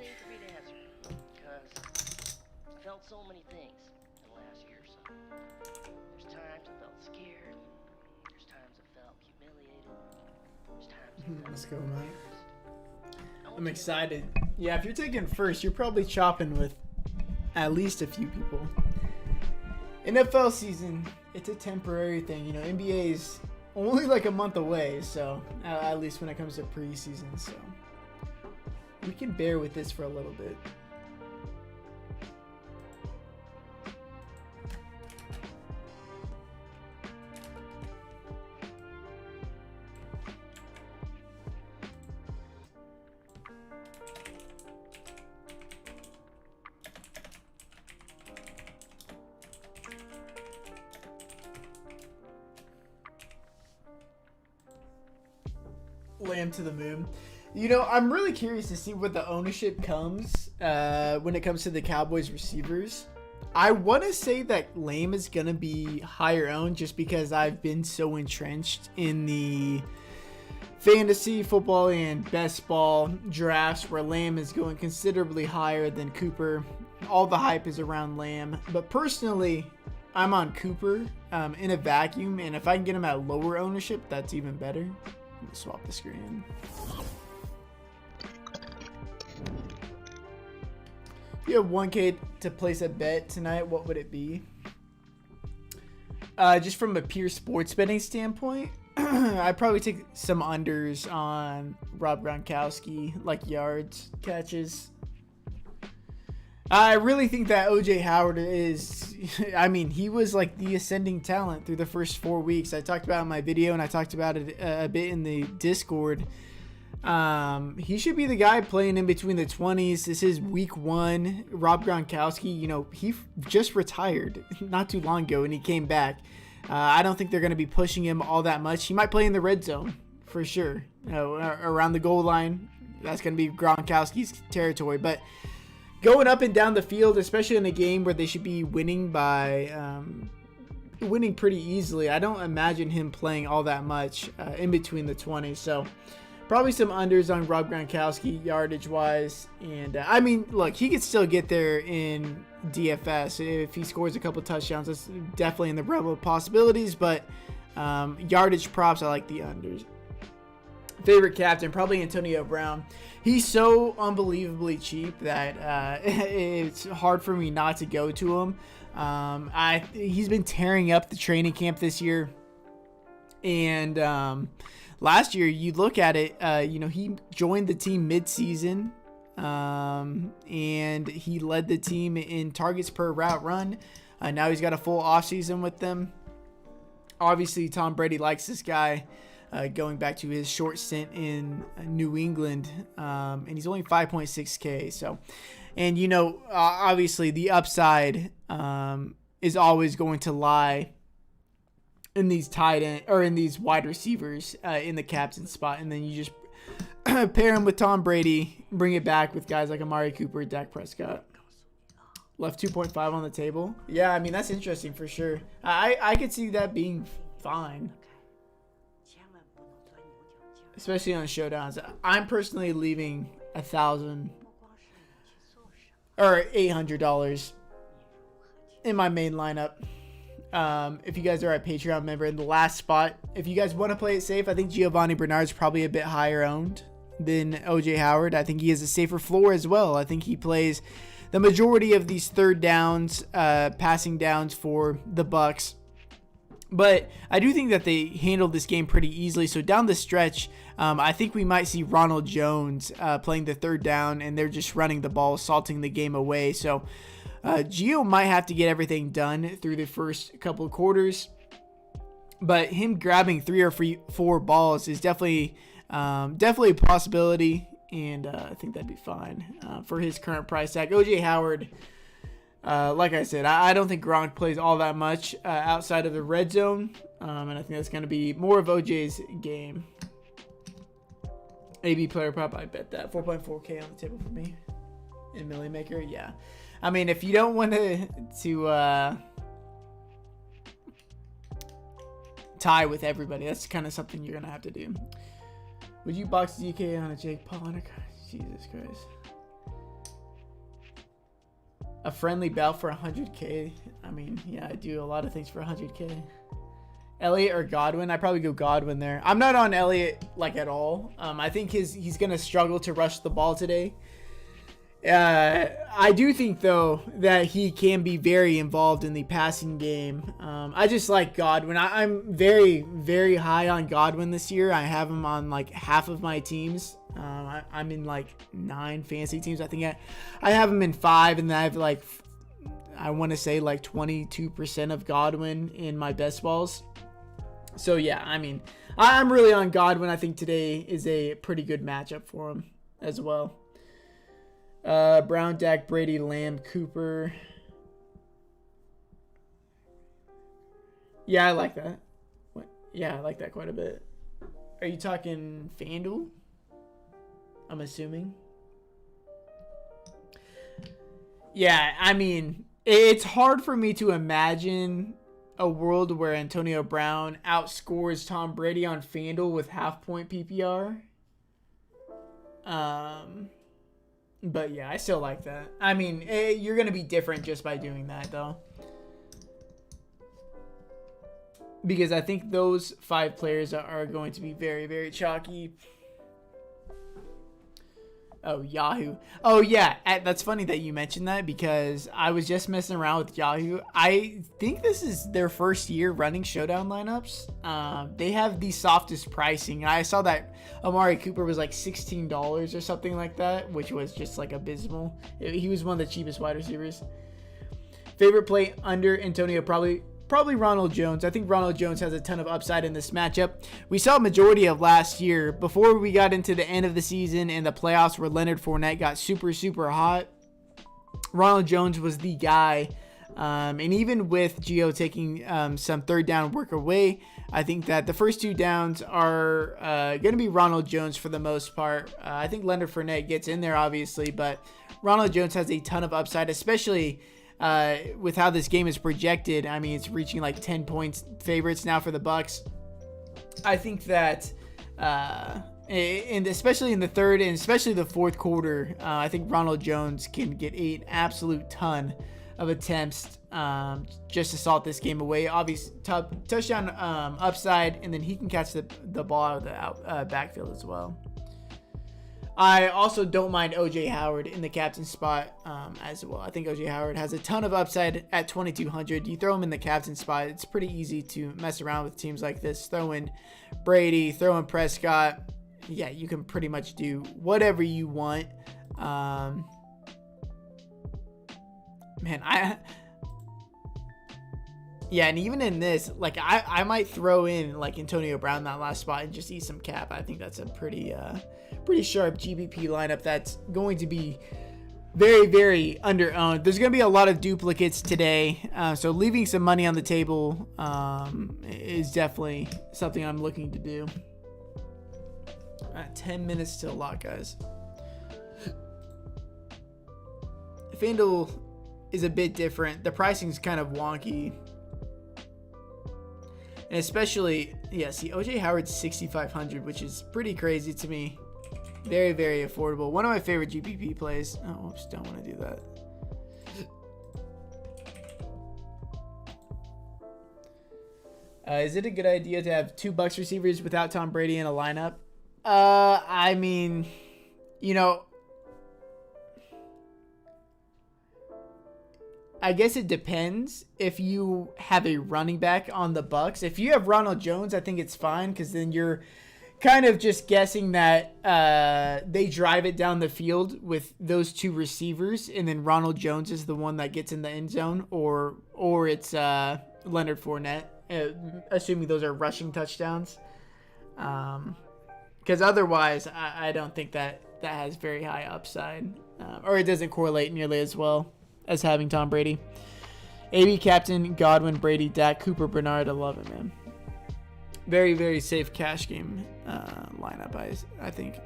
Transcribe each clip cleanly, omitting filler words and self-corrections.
thing for me to answer because I felt so many things in the last year or so. There's times I felt scared. There's times I felt humiliated. There's times I felt Let's go, man. I I'm want you to excited. Yeah, if you're taking first, you're probably chopping with at least a few people. NFL season, it's a temporary thing. You know, NBA is only like a month away, so at least when it comes to preseason, so we can bear with this for a little bit. Lamb to the moon. You know, I'm really curious to see what the ownership comes when it comes to the Cowboys receivers. I want to say that Lamb is going to be higher owned just because I've been so entrenched in the fantasy football and best ball drafts where Lamb is going considerably higher than Cooper. All the hype is around Lamb. But personally, I'm on Cooper in a vacuum. And if I can get him at lower ownership, that's even better. Swap the screen. If you have 1K to place a bet tonight, what would it be? Just from a pure sports betting standpoint, I'd probably take some unders on Rob Gronkowski, like yards, catches. I really think that OJ Howard is, I mean, he was like the ascending talent through the first 4 weeks. I talked about it in my video and I talked about it a bit in the Discord. He should be the guy playing in between the 20s. This is week 1. Rob Gronkowski, you know, he just retired not too long ago and he came back. I don't think they're going to be pushing him all that much. He might play in the red zone for sure. You know, around the goal line. That's going to be Gronkowski's territory. But going up and down the field, especially in a game where they should be winning by winning pretty easily, I don't imagine him playing all that much in between the 20s. So probably some unders on Rob Gronkowski yardage wise. And I mean, look, he could still get there in DFS if he scores a couple touchdowns. That's definitely in the realm of possibilities. But yardage props, I like the unders. Favorite captain, probably Antonio Brown. He's so unbelievably cheap that it's hard for me not to go to him. He's been tearing up the training camp this year. And last year, you look at it, you know, he joined the team mid-season. And he led the team in targets per route run. Now he's got a full offseason with them. Obviously, Tom Brady likes this guy. Going back to his short stint in New England, and he's only 5.6K. So, and you know, obviously the upside is always going to lie in these tight end or in these wide receivers in the captain spot, and then you just pair him with Tom Brady, bring it back with guys like Amari Cooper, Dak Prescott. Left 2.5 on the table. Yeah, I mean that's interesting for sure. I could see that being fine. Especially on showdowns. I'm personally leaving $1,000 or $800 in my main lineup. If you guys are a Patreon member in the last spot, if you guys want to play it safe, I think Giovanni Bernard's probably a bit higher owned than OJ Howard. I think he has a safer floor as well. I think he plays the majority of these third downs, passing downs for the Bucs. But I do think that they handled this game pretty easily. So down the stretch, I think we might see Ronald Jones playing the third down, and they're just running the ball, salting the game away. So Gio might have to get everything done through the first couple of quarters. But him grabbing 3 or 4 balls is definitely a possibility, and I think that'd be fine for his current price tag. OJ Howard. Like I said, I don't think Gronk plays all that much outside of the red zone, and I think that's going to be more of OJ's game. AB player prop, I bet that 4.4K on the table for me in Millie Maker. Yeah, I mean if you don't want to tie with everybody, that's kind of something you're gonna have to do. Would you box DK on a Jake Paul? Jesus Christ. A friendly bout for 100K. I mean, yeah, I do a lot of things for 100K. Elliott or Godwin? I probably go Godwin there. I'm not on Elliott like at all. I think he's gonna struggle to rush the ball today. I do think though that he can be very involved in the passing game. I just like Godwin. I'm very, very high on Godwin this year. I have him on like half of my teams. I'm in like 9 fantasy teams. I think I have him in 5, and then I have like, I want to say like 22% of Godwin in my best balls. So yeah, I mean, I'm really on Godwin. I think today is a pretty good matchup for him as well. Brown, Dak, Brady, Lamb, Cooper. Yeah, I like that. What? Yeah, I like that quite a bit. Are you talking FanDuel? I'm assuming. Yeah, I mean, it's hard for me to imagine a world where Antonio Brown outscores Tom Brady on FanDuel with half-point PPR. But yeah, I still like that. I mean, you're going to be different just by doing that, though. Because I think those 5 players are going to be very, very chalky. Oh, Yahoo. Oh, yeah. That's funny that you mentioned that because I was just messing around with Yahoo. I think this is their first year running Showdown lineups. They have the softest pricing. I saw that Amari Cooper was like $16 or something like that, which was just like abysmal. He was one of the cheapest wide receivers. Favorite play under Antonio, probably Ronald Jones. I think Ronald Jones has a ton of upside in this matchup. We saw a majority of last year before we got into the end of the season and the playoffs where Leonard Fournette got super, super hot. Ronald Jones was the guy. And even with Gio taking some third down work away, I think that the first 2 downs are going to be Ronald Jones for the most part. I think Leonard Fournette gets in there, obviously, but Ronald Jones has a ton of upside, especially with how this game is projected. I mean, it's reaching like 10 points favorites now for the Bucs. I think that, and especially in the third and especially the fourth quarter, I think Ronald Jones can get an absolute ton of attempts just to salt this game away. Obviously, touchdown upside, and then he can catch the ball out of the backfield as well. I also don't mind O.J. Howard in the captain spot as well. I think O.J. Howard has a ton of upside at 2,200. You throw him in the captain spot, it's pretty easy to mess around with teams like this. Throw in Brady, throw in Prescott. Yeah, you can pretty much do whatever you want. Yeah, and even in this, like I might throw in like Antonio Brown in that last spot and just eat some cap. I think that's a pretty sharp GPP lineup that's going to be very, very under-owned. There's going to be a lot of duplicates today, so leaving some money on the table is definitely something I'm looking to do. 10 minutes to lock, guys. FanDuel is a bit different. The pricing is kind of wonky. And especially, yeah, see, O.J. Howard's 6,500, which is pretty crazy to me. Very, very affordable. One of my favorite GPP plays. Oh, oops, don't want to do that. Is it a good idea to have 2 Bucs receivers without Tom Brady in a lineup? I mean, you know, I guess it depends if you have a running back on the Bucs. If you have Ronald Jones, I think it's fine because then you're kind of just guessing that they drive it down the field with those 2 receivers, and then Ronald Jones is the one that gets in the end zone, or it's Leonard Fournette, assuming those are rushing touchdowns. Because otherwise, I don't think that has very high upside, or it doesn't correlate nearly as well as having Tom Brady. AB captain, Godwin, Brady, Dak, Cooper, Bernard. I love it, man. Very, very safe cash game lineup, I think.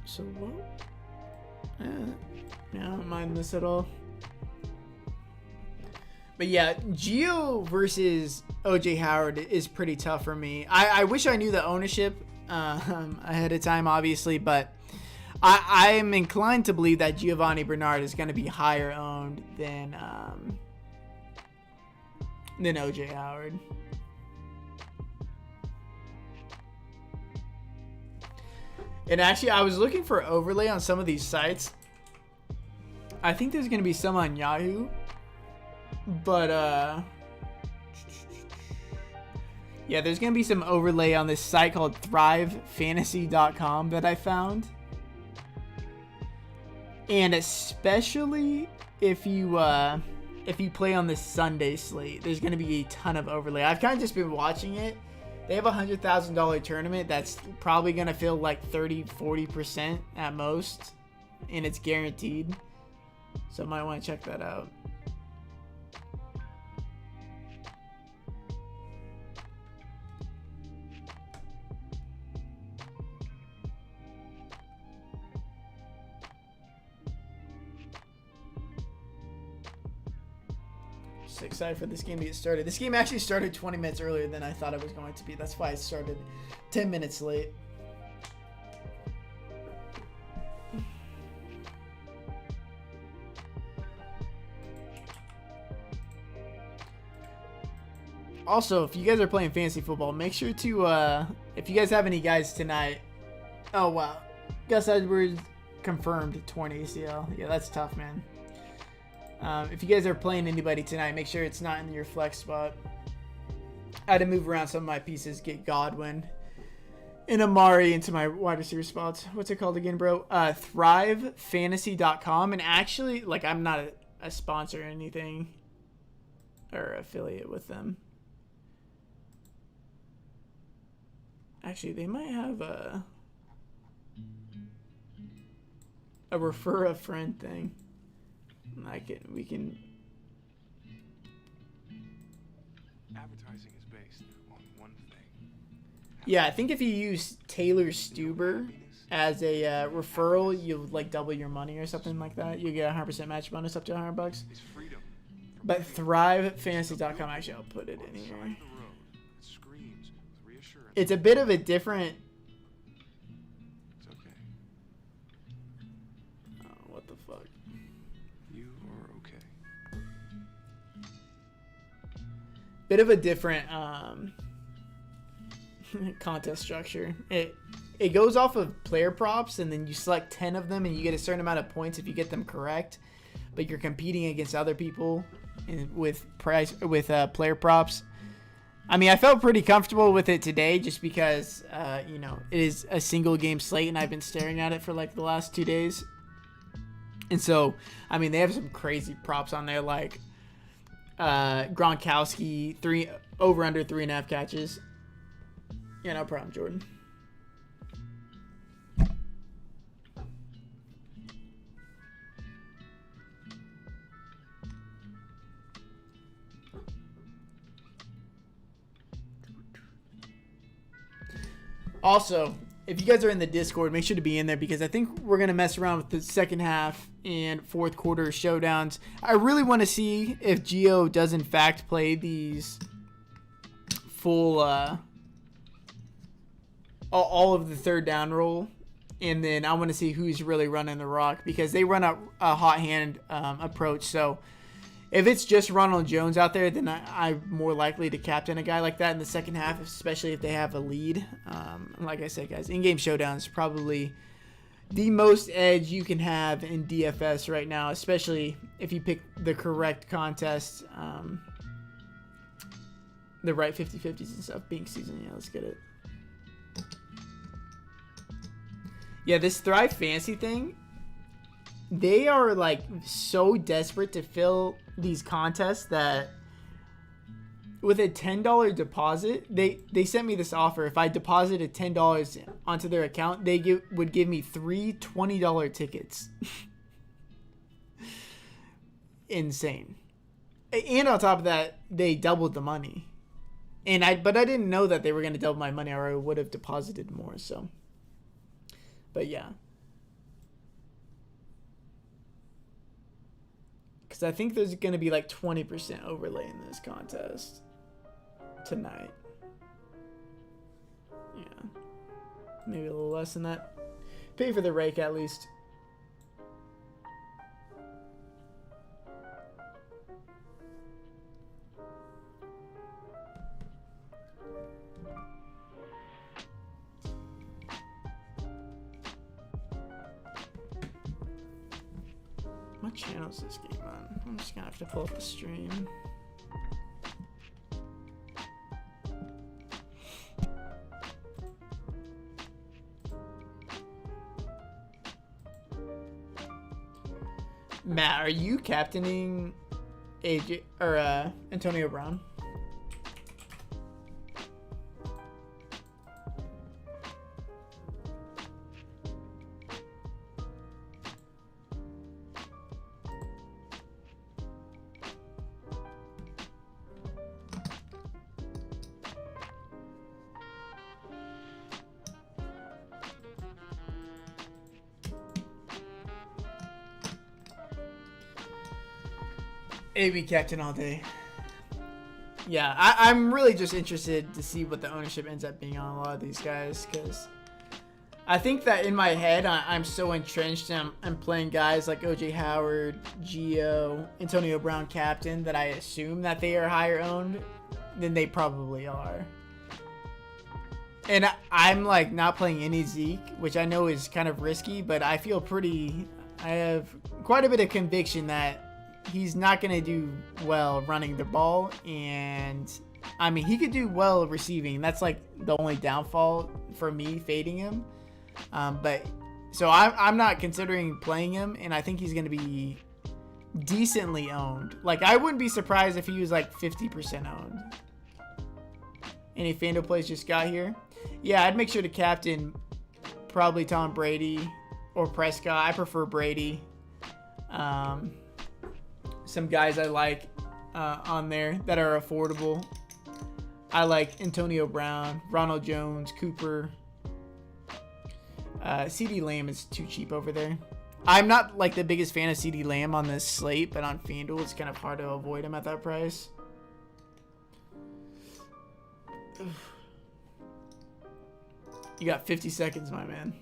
So what? Yeah, I don't mind this at all. But yeah, Gio versus OJ Howard is pretty tough for me. I wish I knew the ownership ahead of time, obviously, but I am inclined to believe that Giovanni Bernard is going to be higher owned than OJ Howard. And actually, I was looking for overlay on some of these sites. I think there's going to be some on Yahoo. But, yeah, there's going to be some overlay on this site called thrivefantasy.com that I found. And especially if you play on the Sunday slate, there's going to be a ton of overlay. I've kind of just been watching it. They have a $100,000 tournament that's probably going to fill like 30-40% at most, and it's guaranteed. So I might want to check that out. Excited for this game to get started. This game actually started 20 minutes earlier than I thought it was going to be. That's why it started 10 minutes late. Also, if you guys are playing fantasy football, make sure to, if you guys have any guys tonight. Oh, wow. Gus Edwards confirmed torn ACL. Yeah, that's tough, man. If you guys are playing anybody tonight, make sure it's not in your flex spot. I had to move around some of my pieces, get Godwin and Amari into my wide receiver spots. What's it called again, bro? Thrivefantasy.com. And actually, like, I'm not a sponsor or anything or affiliate with them. Actually, they might have a refer a friend thing. We can. Advertising is based on one thing. Yeah, I think if you use Taylor Stuber as a referral, you'll like double your money or something like that. You get a 100% match bonus up to $100. But thrivefantasy.com, actually, I'll put it in here. It's a bit of a different. It's okay. Oh, what the fuck? You are okay. Bit of a different contest structure. It goes off of player props, and then you select 10 of them, and you get a certain amount of points if you get them correct. But you're competing against other people with player props. I mean, I felt pretty comfortable with it today just because, it is a single game slate, and I've been staring at it for like the last 2 days. And so, I mean, they have some crazy props on there, like Gronkowski, over under 3.5 catches. Yeah, no problem, Jordan. Also, if you guys are in the Discord, make sure to be in there because I think we're going to mess around with the second half and fourth quarter showdowns. I really want to see if Gio does in fact play these full, all of the third down roll. And then I want to see who's really running the rock because they run a hot hand approach. So if it's just Ronald Jones out there, then I'm more likely to captain a guy like that in the second half, especially if they have a lead. Like I said, guys, in-game showdown is probably the most edge you can have in DFS right now, especially if you pick the correct contest, the right 50-50s and stuff, being season. Yeah, let's get it. Yeah, this Thrive Fantasy thing, they are like so desperate to fill these contests that with a $10 deposit, they sent me this offer. If I deposited $10 onto their account, they would give me 3 $20 tickets. Insane. And on top of that, they doubled the money. But I didn't know that they were going to double my money, or I would have deposited more. So, but yeah. Because I think there's going to be like 20% overlay in this contest tonight. Yeah. Maybe a little less than that. Pay for the rake at least. What channel is this game on? I'm just gonna have to pull up the stream. Matt, are you captaining AJ or Antonio Brown? AB captain all day. Yeah, I'm really just interested to see what the ownership ends up being on a lot of these guys, because I think that in my head I'm so entrenched and I'm playing guys like OJ Howard, Gio, Antonio Brown captain, that I assume that they are higher owned than they probably are. And I'm like not playing any Zeke, which I know is kind of risky, but I have quite a bit of conviction that he's not going to do well running the ball. And I mean, he could do well receiving. That's like the only downfall for me fading him. But so I'm not considering playing him, and I think he's going to be decently owned. Like, I wouldn't be surprised if he was like 50% owned. Any FanDuel plays just got here? Yeah, I'd make sure to captain probably Tom Brady or Prescott. I prefer Brady. Some guys I like on there that are affordable. I like Antonio Brown, Ronald Jones, Cooper. CD Lamb is too cheap over there. I'm not like the biggest fan of CD Lamb on this slate, but on FanDuel it's kind of hard to avoid him at that price. You got 50 seconds, my man.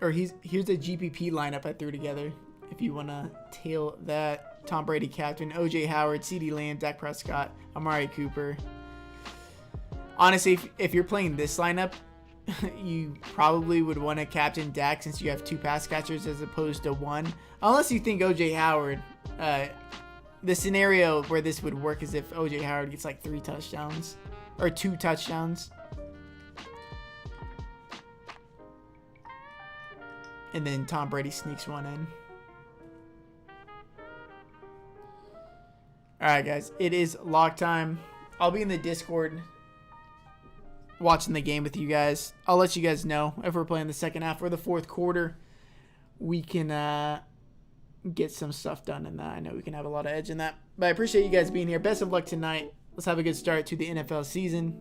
Or here's the GPP lineup I threw together. If you want to tail that. Tom Brady captain, OJ Howard, CD Lamb, Dak Prescott, Amari Cooper. Honestly, if you're playing this lineup, you probably would want to captain Dak since you have 2 pass catchers as opposed to 1. Unless you think OJ Howard, the scenario where this would work is if OJ Howard gets like 3 touchdowns or 2 touchdowns. And then Tom Brady sneaks 1 in. Alright, guys. It is lock time. I'll be in the Discord watching the game with you guys. I'll let you guys know if we're playing the second half or the fourth quarter. We can get some stuff done in that. I know we can have a lot of edge in that. But I appreciate you guys being here. Best of luck tonight. Let's have a good start to the NFL season.